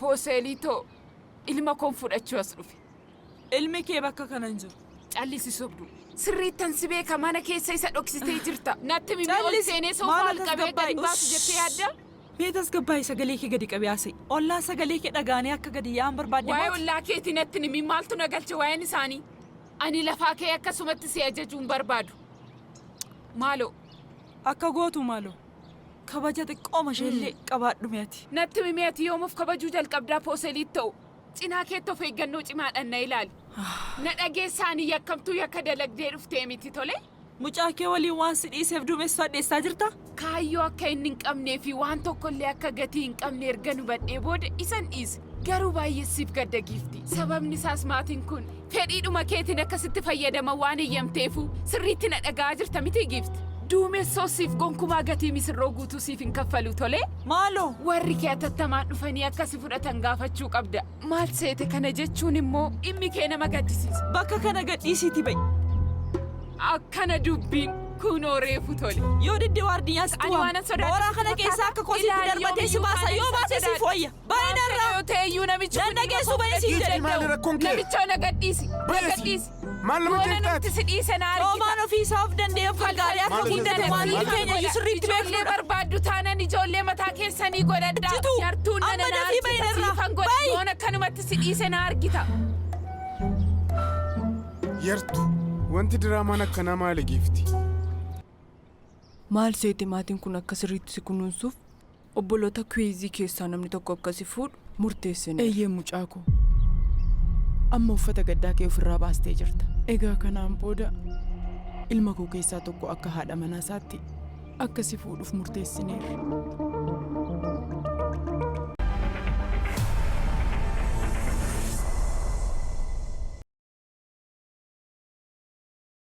Pooseelitoo ilma koon fudhachuu as dhufe. Ilmi kee bakka kanan jiru. Callisi sobdu. Sirriittan si beeka mana keessa isa dhoksitee jirta. Natti mimii ol seenee soofaa qabee gadi baasu jettee yaadda? Meetas gabbaa'ee sagalee kee gadi qabiyaase. Ollaa sagalee kee dhagaanii akka gadi yaa'an barbaadde. Waa'ee ollaa keetii natti nimi maaltu na galche waa'een isaanii? Ani lafaa kee akkasumatti si ajajuun barbaadu. Maaloo? Akka gootu maaloo? Kabaja xiqqooma isheellee qabaadhu meeti. Natti mimii ati yoomuuf kabajuu jalqabdaa Pooseeliit ta'u. Cinaa keetti of eeggannoo cimaadhaan na ilaali. Na dhageessaanii yakkamtuu yakka dalagdee dhuftee miti tole? Mucaa kee waliin waan si dhiiseef duumessa addeessaa jirta? Kaayyoo akka inni hin qabnee fi waan tokkollee akka gatii hin qabne erga nu badhee booda isan dhiise. Garuu baay'ee siif gadda giifti. Sababni isaas maatiin kun fedhiidhuma keetiin akkasitti fayyadama waan eeyyamteefu sirriitti na dhaga'aa jirta miti giifti. Duumessoo siif gonkumaa gatii misirroo guutuu siif hin kaffalu tole? Maaloo? Warri kee atattamaan dhufanii akkasi fudhatan gaafachuu qabda. Maal seete kana jechuun immoo dhimmi kee nama gaddisiisa. Bakka kana gadhiisiiti ba'i. Akkana dubbiin kunoo reefu tole. Yoo diddi waardiyyaas tuwam. Mooraa kana keessaa akka kosiitti darbatee si baasa yoo baase si fooyya. Baay'ee narraa. Yoo ta'eyyuu namichi kun dhageessu ba'i si jedhamu. Namicha na gadhiisi. Na gadhiisi. Maal nama jettaati? Nuti si dhiise na argita. Roomaan ofiisaaf danda'e fagaalee akka hundana waan keenya iyyuu sirriitti beeknudha. Barbaaddu taanan ijoollee mataa keessanii godhadhaa. Yartuun nana na argita siifan godha. Yoon akkanumatti si dhiise na argita. Yartu. Wanti diraamaan akkanaa maali giifti? Maal seete maatiin kun akka sirriitti si kunuunsuuf obboloota Kuweenzii keessaa namni tokko akkasi fuudhu murteessine. Eeyyee mucaa koo. Amma uffata gaddaa kee ofirraa baastee jirta. Egaa kanaan booda ilma koo keessaa tokko akka haadha manaa isaatti akkasi fuudhuuf murteessineerra.